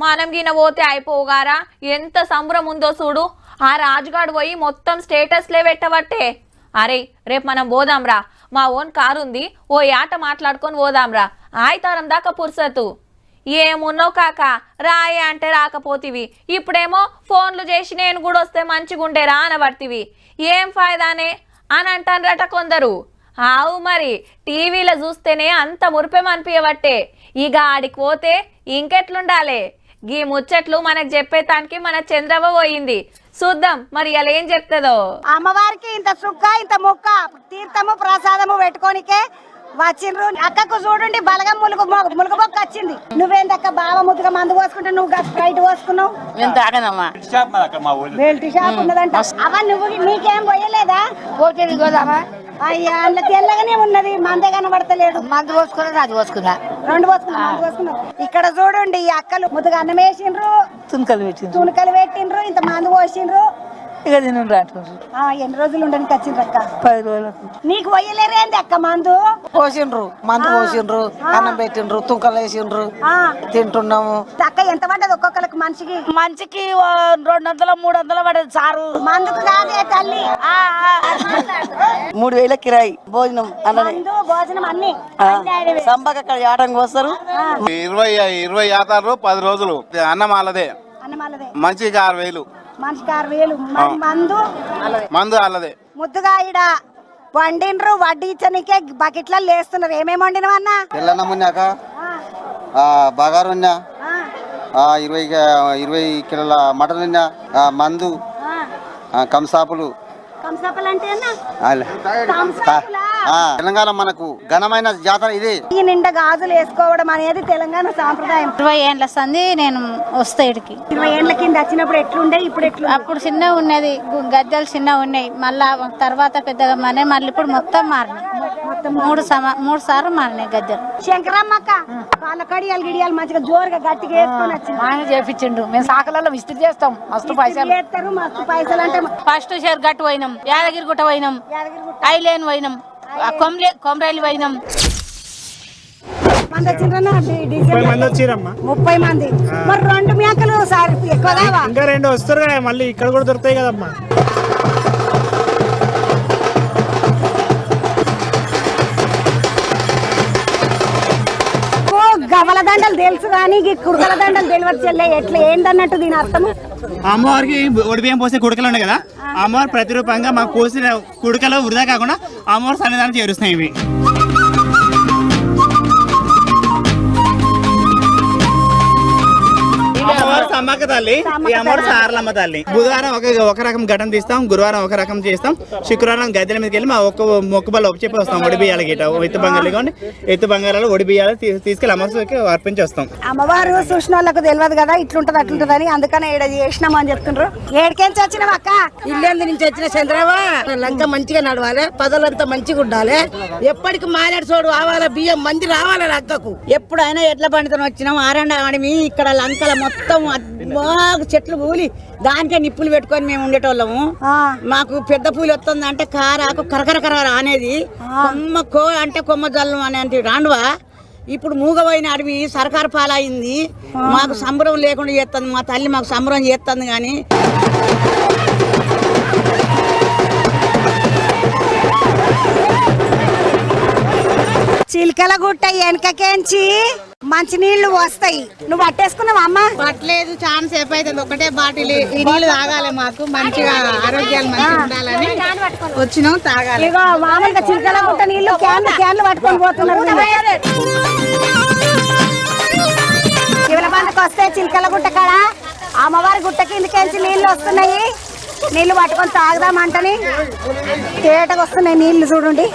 మనం గిన పోతే అయిపోగారా ఎంత సంబరం ఉందో చూడు. ఆ రాజుగాడు పోయి మొత్తం స్టేటస్లే పెట్టబట్టే. అరే రేపు మనం పోదాంరా, మా ఓన్ కారు ఉంది, ఓ ఆట మాట్లాడుకొని పోదాంరా, ఆయితారం దాకా పుర్సతు. ఏమున్నో కాక రాయే అంటే రాకపోతివి, ఇప్పుడేమో ఫోన్లు చేసి నేను కూడా వస్తే మంచిగుండేరా అనబడితివి. ఏం ఫాయిదానే అని అంటాన్రట కొందరు. ఆవు మరి టీవీలో చూస్తేనే అంత మురిపెమనిపించబట్టే, ఇక ఆడికి పోతే ఇంకెట్లుండాలి. గీ ముచ్చట్లు మనకు చెప్పేతానికి మన చంద్రవ్వ పోయింది, చూద్దాం మరి ఇలా ఏం చెప్తుందో. అమ్మవారికి ఇంత సుక్క ఇంత మొక్క తీర్థము ప్రసాదము పెట్టుకోనికే వచ్చిండ్రు. అక్కకు చూడండి బలగం ములుగుబొక్క వచ్చింది. నువ్వేందక్క బావ ముద్దుగా మందు పోసుకుంటే నువ్వు బయట పోసుకున్నావు. బెల్ట్ షాప్ ఉన్నదంట. అవ నువ్వు నీకేం పోయలేదా? అయ్యా అందులో తెల్లగానే ఉన్నది, మందే కనబడతలేదు. మందు పోసుకున్నా అది పోసుకున్నా రెండు పోసుకున్నా. ఇక్కడ చూడండి ఈ అక్కలు ముద్దుగా అన్నం వేసిండ్రు, తుణుకలు పెట్టిండ్రు, ఇంత మందు పోసిండ్రు. ఇక తినండి ఎన్ని రోజులు ఉండడానికి వచ్చిండ్రు అక్క? 10 రోజులకు. నీకు పోయలేరేంది అక్క మందు? పోసిండ్రు, మందు పోసిండ్రు, అన్నం పెట్టిండ్రు, తుంకలు వేసిండ్రు, తింటున్నాము. అక్క ఎంత పడ్డది ఒక్కొక్కరికి? మనిషికి 200-300 పడేది సారు. మందుకు కాదే తల్లి, 3000 కిరాయి భోజనం మందు భోజనం అన్ని సంబక అక్కడ ఆటంకి వస్తారు. 20 ఆతారు 10 రోజులు అన్నం అల్లదే, మంచికి 6000, మనిషికి 6000. మందు అల్లదే. ముద్దుగా ఇడ వండిండ్రు, వడ్డించనికే బకెట్ల లేస్తున్నారు. ఏమేమి వండినవన్నా? తెల్లన్నమున్నాక బగారు ఉన్నా, 20 కిలోల మటన్ ఉన్నా, మందు, కంసాపులు. తెలంగాణ మనకు ఘనమైన జాతర ఇది. ఈ నిండా గాజులు వేసుకోవడం అనేది తెలంగాణ సాంప్రదాయం. 20 ఏండ్ల సంది నేను వస్తా ఇడికి. 20 ఏండ్ల కింద వచ్చినప్పుడు ఎట్లుండే, ఇప్పుడు ఎట్లు? అప్పుడు చిన్న ఉన్నది, గద్దెలు చిన్న ఉన్నాయి. మళ్ళా తర్వాత పెద్దగా మారినాయి. మళ్ళీ ఇప్పుడు మొత్తం మారినాయి. మొత్తం 3 సార్లు మారినాయి గద్దెలు. శంకరమ్మక్క వాళ్ళ కడియాలు గిడియాలు మంచిగా జోరుగా గట్టిగా వేసుకొని వచ్చింది. ఆయన చేపించిండు. మేము సాకలలో విస్తృతి చేస్తాం. మస్తు పైసలు వేస్తారు, మస్తు పైసలు. అంటే ఫస్ట్ షేర్గట్టు పోయినాం, యాదగిరిగుట్ట పోయినాం, ఐలేన్ పోయినాం, కొమరేలి పోయినాం. 30 మంది వచ్చిరమ్మా. 30 మంది. మరి 2 మేకలు సార్ ఎక్కువ ఇంకా 2 వస్తారు కదా, మళ్ళీ ఇక్కడ కూడా దొరుకుతాయి కదమ్మా. గవల దండలు తెలుసు కానీ కుడకల దండలు తెలియదు చెల్లె. ఎట్లా ఏంటన్నట్టు దీని అర్థము? అమ్మవారికి ఒడిబియ్యం పోసే కుడకలు ఉన్నాయి కదా, అమ్మవారు ప్రతిరూపంగా మాకు పోసిన కుడకలు వృధా కాకుండా అమ్మవారి సన్నిధానం చేరుస్తున్నాయి. ఇవి అమ్మవారు సమ్మక్క తల్లి, ఈ అమ్మవారు సారలమ్మ తల్లి. బుధవారం ఒక రకం ఘటన తీస్తాం, గురువారం ఒక రకం చేస్తాం, శుక్రవారం గద్దెల మీదకి వెళ్ళి మా మొక్కుబల్ల చెప్పి వస్తాం. ఒడి బియ్యాల గిట ఎత్తు బంగారు కానీ ఎత్తు బంగారాలు ఒడి బియ్యాలు తీసుకెళ్ళి అమ్మవారికి అర్పించి వస్తాం. అమ్మవారు చూసిన వాళ్ళకు తెలియదు కదా ఇట్లుంటది అట్లుంటది అని, అందుకని ఏడ చేసినాం అని చెప్తుండ్రు. ఏడికెంచి వచ్చినాం అక్క? ఇల్లందు నుంచి వచ్చిన చంద్రవా. లంక మంచిగా నడవాలి, పదలంతా మంచిగా ఉండాలి, ఎప్పటికి మానేడు చోడు రావాలి, బియ్యం మంది రావాలి అక్కకు. ఎప్పుడైనా ఎడ్ల బండితో వచ్చినాం. ఆరండ ఆడిమి ఇక్కడ లంకల మొత్తం చెట్లు పూలి దానికే నిప్పులు పెట్టుకొని మేము ఉండేటోళ్ళము. మాకు పెద్ద పూలు వస్తుంది అంటే కారాకు కరకర అనేది, కొమ్మ అంటే కొమ్మ జల్లం అనేది రాండువా. ఇప్పుడు మూగపోయిన అడవి సర్కారు పాలైంది. మాకు సంబరం లేకుండా చేస్తుంది, మా తల్లి మాకు సంబరం చేస్తుంది. కానీ చిలకల గుట్ట వెనకకేంచి మంచి నీళ్లు వస్తాయి. నువ్వు పట్టేసుకున్నావు అమ్మ? పట్టలేదు, చాలా సేపు అవుతుంది. ఒకటే బాటిల్ ఈ నీళ్ళు తాగాలి, మాకు మంచిగా ఆరోగ్యాలు మంచిగా ఉండాలని వచ్చినాం, తాగాలి. ఇగో మామూలుగా చిలకల గుట్ట నీళ్లు క్యాన్లు పట్టుకొని పోతున్నారు. శివల బండకు వస్తే చిలకల గుట్ట కాడ అమ్మవారి గుట్ట కిందకేంచి నీళ్లు వస్తున్నాయి. నీళ్లు పట్టుకొని తాగుదామంటని తేటగా వస్తున్నాయి నీళ్లు చూడండి.